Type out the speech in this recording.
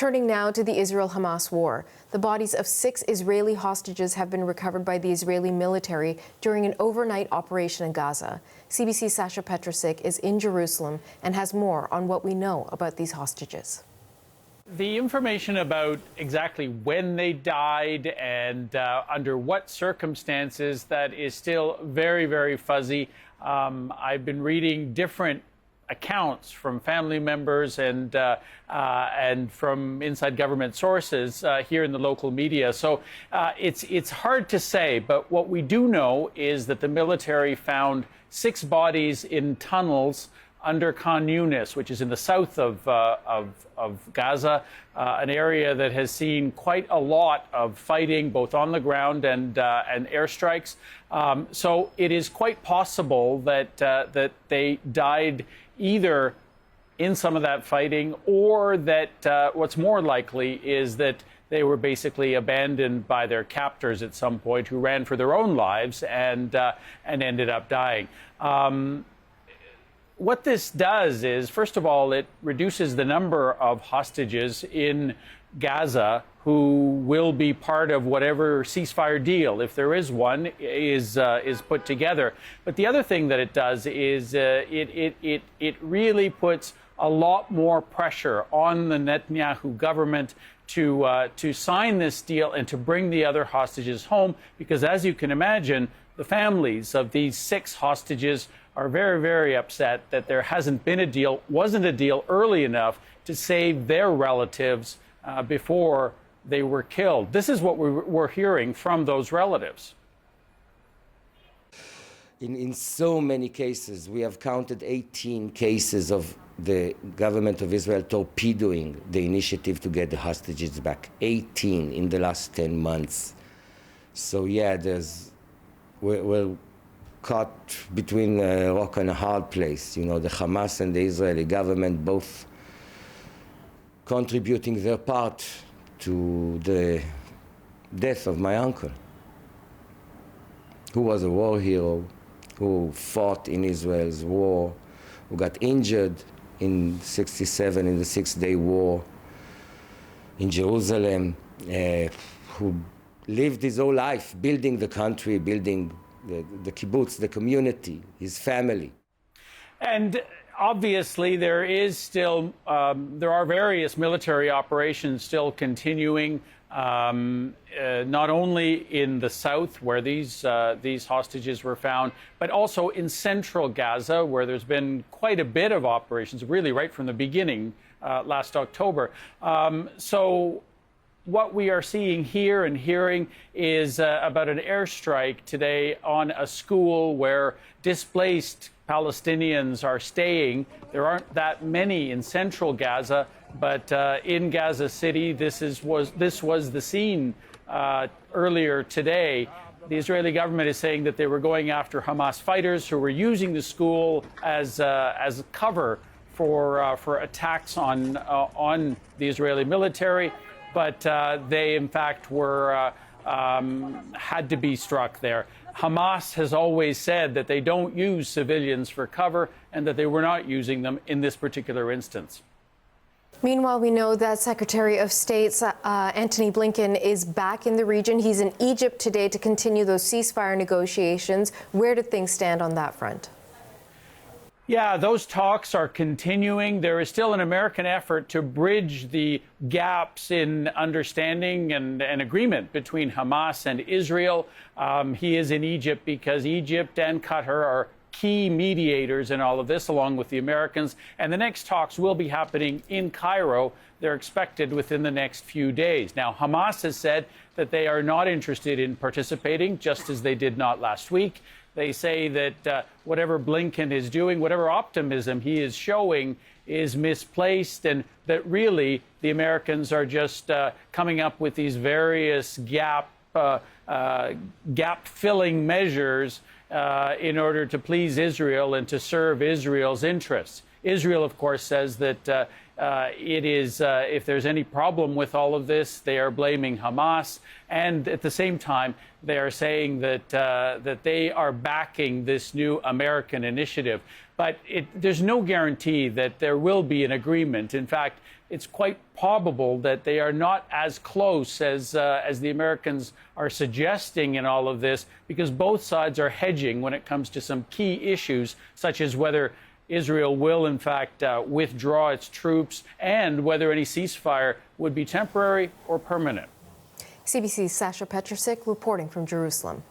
Turning now to the Israel-Hamas war. The bodies of 6 Israeli hostages have been recovered by the Israeli military during an overnight operation in Gaza. CBC's Sasha Petrusik is in Jerusalem and has more on what we know about these hostages. The information about exactly when they died and under what circumstances, that is still very, very fuzzy. I've been reading different accounts from family members and from inside government sources here in the local media. So it's hard to say, but what we do know is that the military found 6 bodies in tunnels under Khan Yunis, which is in the south of Gaza, an area that has seen quite a lot of fighting, both on the ground and airstrikes. So it is quite possible that that they died either in some of that fighting, or that what's more likely is that they were basically abandoned by their captors at some point, who ran for their own lives and ended up dying. What this does is, first of all, it reduces the number of hostages in Gaza who will be part of whatever ceasefire deal, if there is one, is put together. But the other thing that it does is it really puts a lot more pressure on the Netanyahu government to sign this deal and to bring the other hostages home, because as you can imagine, the families of these 6 hostages are very, very upset that there hasn't been a deal, wasn't a deal early enough to save their relatives before they were killed. This is what we're hearing from those relatives. In so many cases, we have counted 18 cases of the government of Israel torpedoing the initiative to get the hostages back. 18 in the last 10 months. So yeah, we're caught between a rock and a hard place. You know, the Hamas and the Israeli government both contributing their part to the death of my uncle, who was a war hero, who fought in Israel's war, who got injured in '67 in the Six-Day War in Jerusalem, who lived his whole life building the country, building the kibbutz, the community, his family. And obviously there is still, there are various military operations still continuing, not only in the south where these hostages were found, but also in central Gaza, where there's been quite a bit of operations, really right from the beginning last October. So what we are seeing here and hearing is about an airstrike today on a school where displaced Palestinians are staying. There aren't that many in central Gaza, but in Gaza City, this was the scene earlier today. The Israeli government is saying that they were going after Hamas fighters who were using the school as cover for attacks on the Israeli military. But they, in fact, were had to be struck there. Hamas has always said that they don't use civilians for cover and that they were not using them in this particular instance. Meanwhile, we know that Secretary of State Antony Blinken is back in the region. He's in Egypt today to continue those ceasefire negotiations. Where do things stand on that front? Yeah, those talks are continuing. There is still an American effort to bridge the gaps in understanding and agreement between Hamas and Israel. He is in Egypt because Egypt and Qatar are key mediators in all of this, along with the Americans. And the next talks will be happening in Cairo. They're expected within the next few days. Now, Hamas has said that they are not interested in participating, just as they did not last week. They say that whatever Blinken is doing, whatever optimism he is showing, is misplaced, and that really the Americans are just coming up with these various gap-filling measures in order to please Israel and to serve Israel's interests. Israel, of course, says that it is, if there's any problem with all of this, they are blaming Hamas. And at the same time, they are saying that that they are backing this new American initiative. But there's no guarantee that there will be an agreement. In fact, it's quite probable that they are not as close as the Americans are suggesting in all of this, because both sides are hedging when it comes to some key issues, such as whether Israel will, in fact, withdraw its troops and whether any ceasefire would be temporary or permanent. CBC's Sasha Petrusik reporting from Jerusalem.